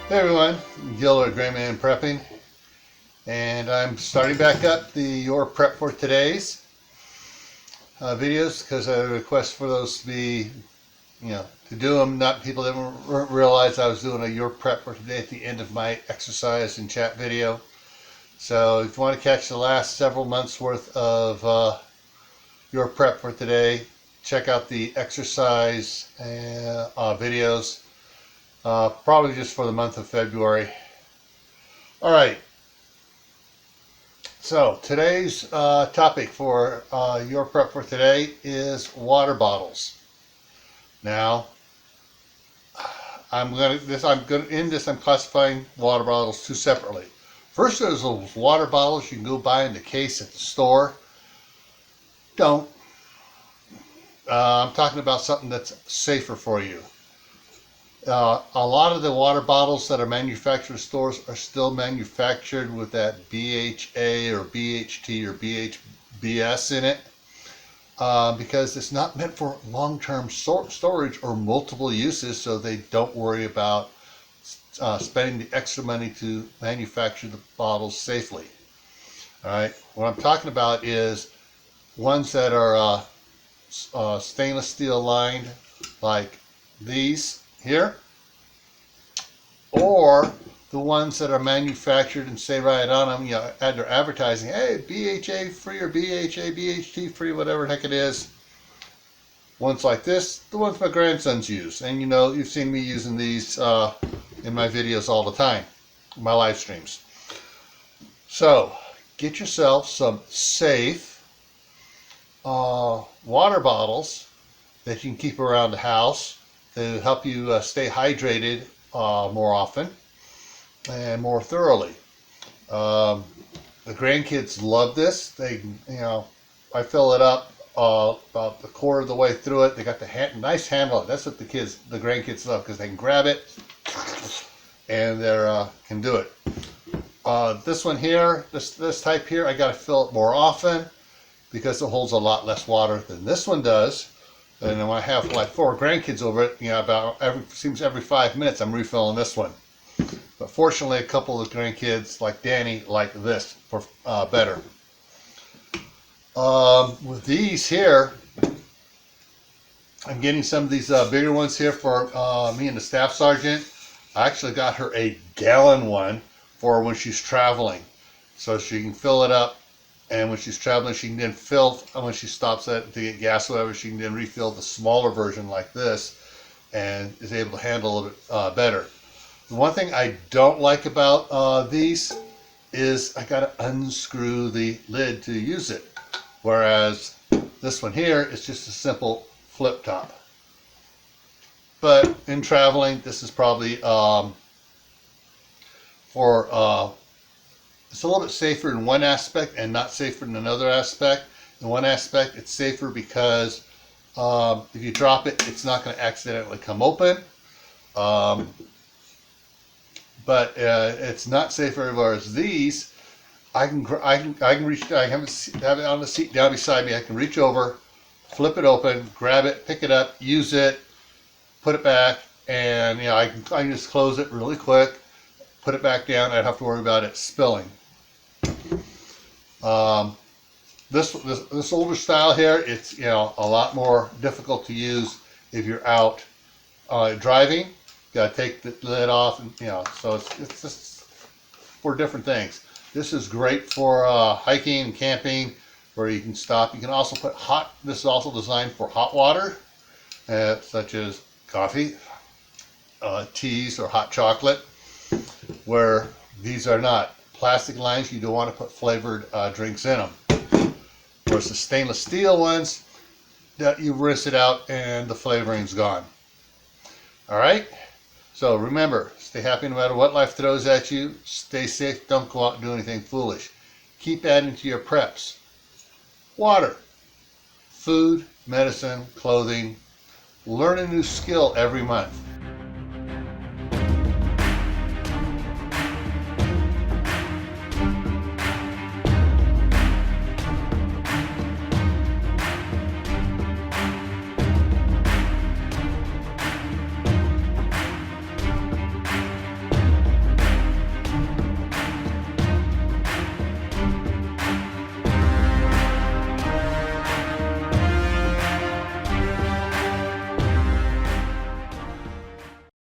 Hey everyone, Gil or Grayman Prepping, and I'm starting back up the Your Prep for Today's videos because I had a request for those to be, to do them. Not people didn't realize I was doing a Your Prep for Today at the end of my exercise and chat video. So if you want to catch the last several months worth of Your Prep for Today, check out the exercise videos. Probably just for the month of February. All right. So today's topic for Your Prep for Today is water bottles. Now, I'm classifying water bottles two separately. First, there's those water bottles you can go buy in the case at the store. Don't. I'm talking about something that's safer for you. A lot of the water bottles that are manufactured in stores are still manufactured with that BHA or BHT or BHBS in it because it's not meant for long-term storage or multiple uses, so they don't worry about spending the extra money to manufacture the bottles safely. All right, what I'm talking about is ones that are stainless steel lined, like these here, or the ones that are manufactured and say right on them, they're advertising, hey, BHA free or BHT free, whatever the heck it is. Ones like this, the ones my grandsons use, and you've seen me using these in my videos all the time, my live streams. So get yourself some safe water bottles that you can keep around the house to help you stay hydrated more often and more thoroughly. The grandkids love this. I fill it up about the quarter of the way through it. They got the nice handle. That's what the grandkids love because they can grab it and they can do it. This one here, this type here, I got to fill it more often because it holds a lot less water than this one does. And then when I have like 4 grandkids over it, seems every 5 minutes I'm refilling this one. But fortunately, a couple of the grandkids, like Danny, like this for better. With these here, I'm getting some of these bigger ones here for me and the staff sergeant. I actually got her a gallon one for when she's traveling, so she can fill it up. And when she's traveling, she can then fill, when she stops to get gas or whatever, she can then refill the smaller version like this and is able to handle a little bit better. The one thing I don't like about these is I got to unscrew the lid to use it. Whereas this one here is just a simple flip top. But in traveling, this is probably it's a little bit safer in one aspect and not safer in another aspect. In one aspect, it's safer because if you drop it, it's not going to accidentally come open. But it's not safer everywhere. As these, I can reach. I have it on the seat down beside me. I can reach over, flip it open, grab it, pick it up, use it, put it back, and I can just close it really quick, put it back down. I don't have to worry about it spilling. This older style here, it's a lot more difficult to use if you're out driving. You got to take the lid off, and so it's just for different things. This is great for hiking and camping, where you can stop. You can also put this is also designed for hot water, such as coffee, teas, or hot chocolate, where these are not. Plastic lines, you don't want to put flavored drinks in them. Of course, the stainless steel ones, that you rinse it out and the flavoring's gone. All right, so remember, stay happy no matter what life throws at you. Stay safe, don't go out and do anything foolish. Keep adding to your preps. Water, food, medicine, clothing. Learn a new skill every month.